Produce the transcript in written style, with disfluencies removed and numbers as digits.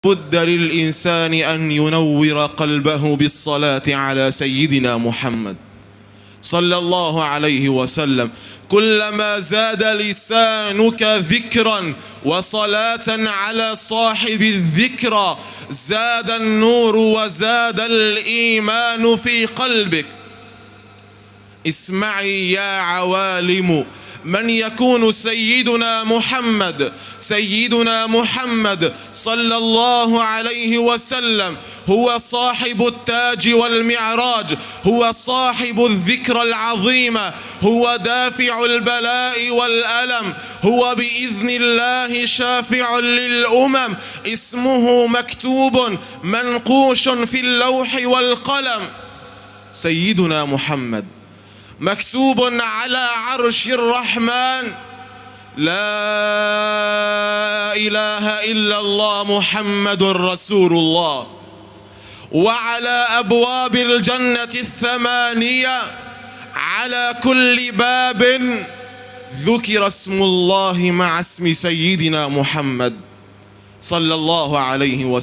بد للإنسان أن ينور قلبه بالصلاة على سيدنا محمد صلى الله عليه وسلم. كلما زاد لسانك ذكرا وصلاة على صاحب الذكرى زاد النور وزاد الإيمان في قلبك. اسمعي يا عوالم من يكون سيدنا محمد. سيدنا محمد صلى الله عليه وسلم هو صاحب التاج والمعراج، هو صاحب الذكر العظيمة، هو دافع البلاء والألم، هو بإذن الله شافع للأمم. اسمه مكتوب منقوش في اللوح والقلم. سيدنا محمد مكتوب على عرش الرحمن لا إله إلا الله محمد رسول الله. وعلى أبواب الجنة الثمانية على كل باب ذكر اسم الله مع اسم سيدنا محمد صلى الله عليه وسلم.